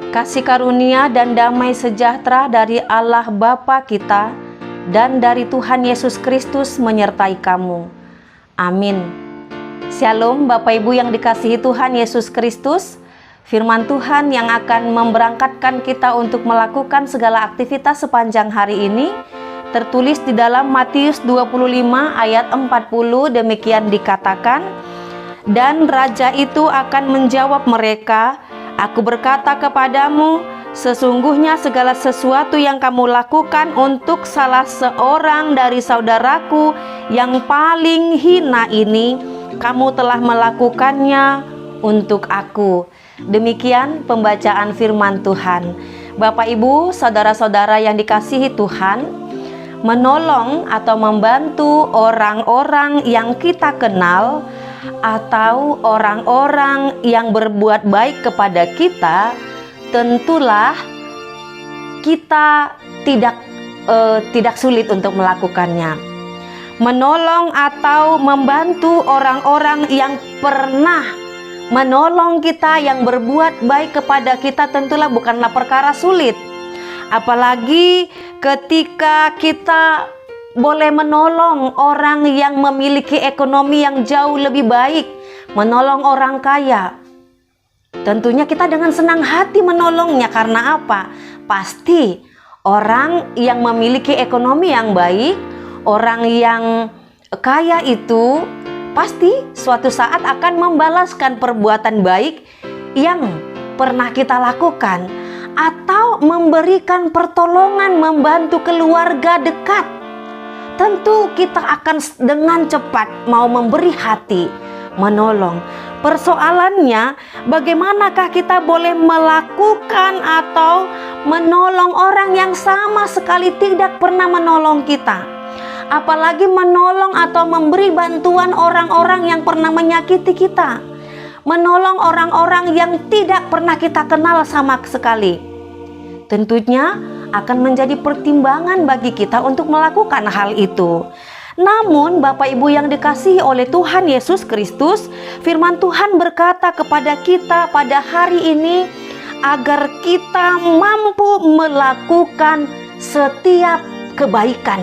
kasih karunia dan damai sejahtera dari Allah Bapa kita dan dari Tuhan Yesus Kristus menyertai kamu. Amin. Shalom Bapak Ibu yang dikasihi Tuhan Yesus Kristus. Firman Tuhan yang akan memberangkatkan kita untuk melakukan segala aktivitas sepanjang hari ini tertulis di dalam Matius 25 ayat 40. Demikian dikatakan, dan raja itu akan menjawab mereka, Aku berkata kepadamu, sesungguhnya segala sesuatu yang kamu lakukan untuk salah seorang dari saudaraku yang paling hina ini, kamu telah melakukannya untuk aku. Demikian pembacaan firman Tuhan. Bapak Ibu, saudara-saudara yang dikasihi Tuhan, menolong atau membantu orang-orang yang kita kenal atau orang-orang yang berbuat baik kepada kita, tentulah kita tidak sulit untuk melakukannya. Menolong atau membantu orang-orang yang pernah menolong kita, yang berbuat baik kepada kita, tentulah bukanlah perkara sulit. Apalagi ketika kita boleh menolong orang yang memiliki ekonomi yang jauh lebih baik, menolong orang kaya. Tentunya kita dengan senang hati menolongnya. Karena apa? Pasti orang yang memiliki ekonomi yang baik, orang yang kaya itu pasti suatu saat akan membalaskan perbuatan baik yang pernah kita lakukan, atau memberikan pertolongan, membantu keluarga dekat. Tentu kita akan dengan cepat mau memberi hati, menolong. Persoalannya, bagaimanakah kita boleh melakukan atau menolong orang yang sama sekali tidak pernah menolong kita? Apalagi menolong atau memberi bantuan orang-orang yang pernah menyakiti kita, menolong orang-orang yang tidak pernah kita kenal sama sekali. Tentunya akan menjadi pertimbangan bagi kita untuk melakukan hal itu. Namun Bapak Ibu yang dikasihi oleh Tuhan Yesus Kristus, firman Tuhan berkata kepada kita pada hari ini agar kita mampu melakukan setiap kebaikan.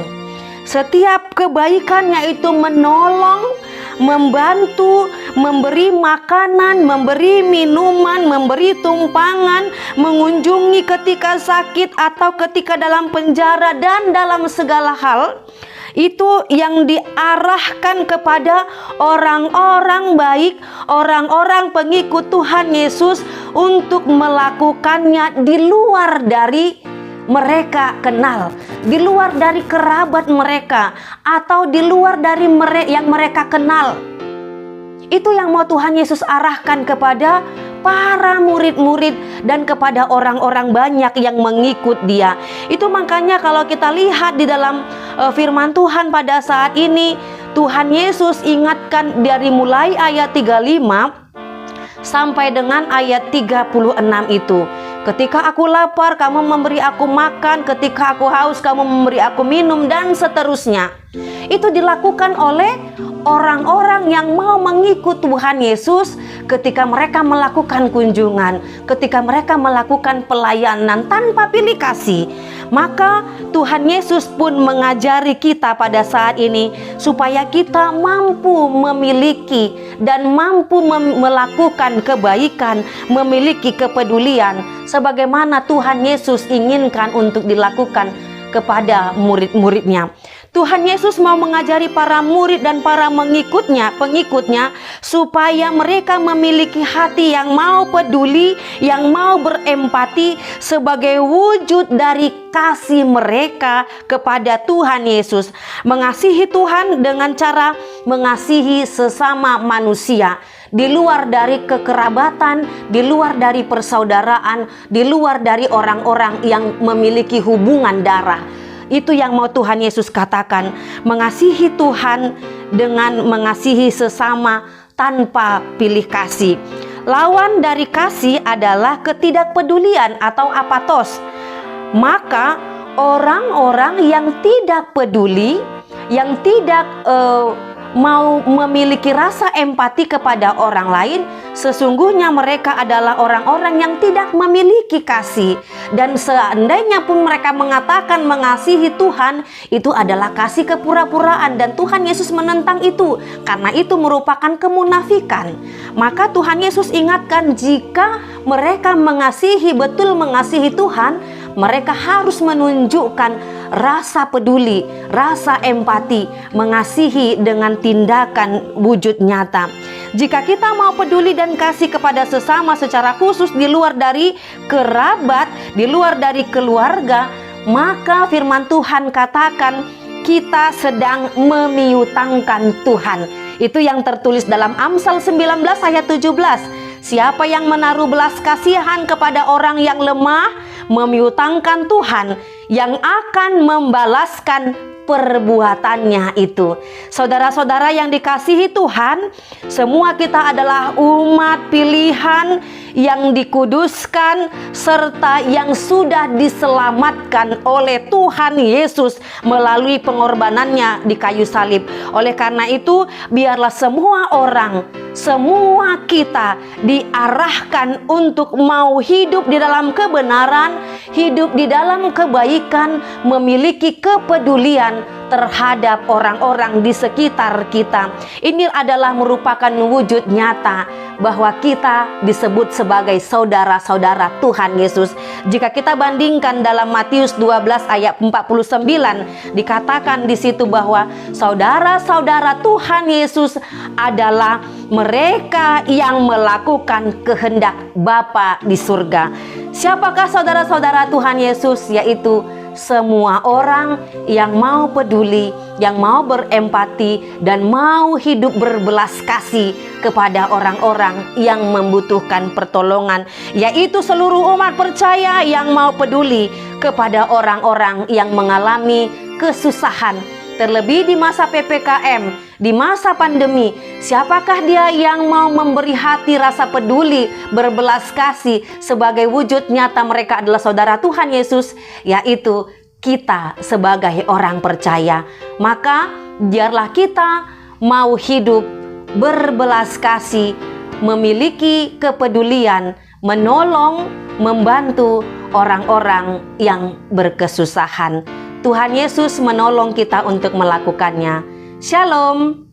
Setiap kebaikan, yaitu menolong, membantu, memberi makanan, memberi minuman, memberi tumpangan, mengunjungi ketika sakit atau ketika dalam penjara, dan dalam segala hal. Itu yang diarahkan kepada orang-orang baik, orang-orang pengikut Tuhan Yesus untuk melakukannya di luar dari mereka kenal, di luar dari kerabat mereka, atau di luar dari yang mereka kenal. Itu yang mau Tuhan Yesus arahkan kepada para murid-murid dan kepada orang-orang banyak yang mengikut dia. Itu makanya kalau kita lihat di dalam firman Tuhan pada saat ini, Tuhan Yesus ingatkan dari mulai ayat 35 sampai dengan ayat 36 itu. Ketika aku lapar, kamu memberi aku makan. Ketika aku haus, kamu memberi aku minum, dan seterusnya. Itu dilakukan oleh orang-orang yang mau mengikut Tuhan Yesus ketika mereka melakukan kunjungan, ketika mereka melakukan pelayanan tanpa pilih kasih. Maka Tuhan Yesus pun mengajari kita pada saat ini supaya kita mampu memiliki dan mampu melakukan kebaikan, memiliki kepedulian sebagaimana Tuhan Yesus inginkan untuk dilakukan kepada murid-muridnya. Tuhan Yesus mau mengajari para murid dan para pengikutnya supaya mereka memiliki hati yang mau peduli, yang mau berempati sebagai wujud dari kasih mereka kepada Tuhan Yesus. Mengasihi Tuhan dengan cara mengasihi sesama manusia, di luar dari kekerabatan, di luar dari persaudaraan, di luar dari orang-orang yang memiliki hubungan darah. Itu yang mau Tuhan Yesus katakan, mengasihi Tuhan dengan mengasihi sesama tanpa pilih kasih. Lawan dari kasih adalah ketidakpedulian atau apatos. Maka orang-orang yang tidak peduli, yang tidak mau memiliki rasa empati kepada orang lain, sesungguhnya mereka adalah orang-orang yang tidak memiliki kasih. Dan seandainya pun mereka mengatakan mengasihi Tuhan, itu adalah kasih kepura-puraan, dan Tuhan Yesus menentang itu, karena itu merupakan kemunafikan. Maka Tuhan Yesus ingatkan, jika mereka mengasihi, betul mengasihi Tuhan, mereka harus menunjukkan rasa peduli, rasa empati, mengasihi dengan tindakan wujud nyata. Jika kita mau peduli dan kasih kepada sesama secara khusus di luar dari kerabat, di luar dari keluarga, maka firman Tuhan katakan kita sedang memiutangkan Tuhan. Itu yang tertulis dalam Amsal 19 ayat 17. Siapa yang menaruh belas kasihan kepada orang yang lemah, memiutangkan Tuhan yang akan membalaskan perbuatannya itu. Saudara-saudara yang dikasihi Tuhan, semua kita adalah umat pilihan yang dikuduskan serta yang sudah diselamatkan oleh Tuhan Yesus melalui pengorbanannya di kayu salib. Oleh karena itu, biarlah semua orang, semua kita diarahkan untuk mau hidup di dalam kebenaran, hidup di dalam kebaikan, memiliki kepedulian terhadap orang-orang di sekitar kita. Ini adalah merupakan wujud nyata bahwa kita disebut sebagai saudara-saudara Tuhan Yesus. Jika kita bandingkan dalam Matius 12 ayat 49, dikatakan di situ bahwa saudara-saudara Tuhan Yesus adalah mereka yang melakukan kehendak Bapa di surga. Siapakah saudara-saudara Tuhan Yesus? Yaitu semua orang yang mau peduli, yang mau berempati, dan mau hidup berbelas kasih kepada orang-orang yang membutuhkan pertolongan, yaitu seluruh umat percaya yang mau peduli kepada orang-orang yang mengalami kesusahan. Terlebih di masa PPKM, di masa pandemi, siapakah dia yang mau memberi hati rasa peduli, berbelas kasih? Sebagai wujud nyata mereka adalah saudara Tuhan Yesus, yaitu kita sebagai orang percaya. Maka biarlah kita mau hidup berbelas kasih, memiliki kepedulian, menolong, membantu orang-orang yang berkesusahan. Tuhan Yesus menolong kita untuk melakukannya. Shalom.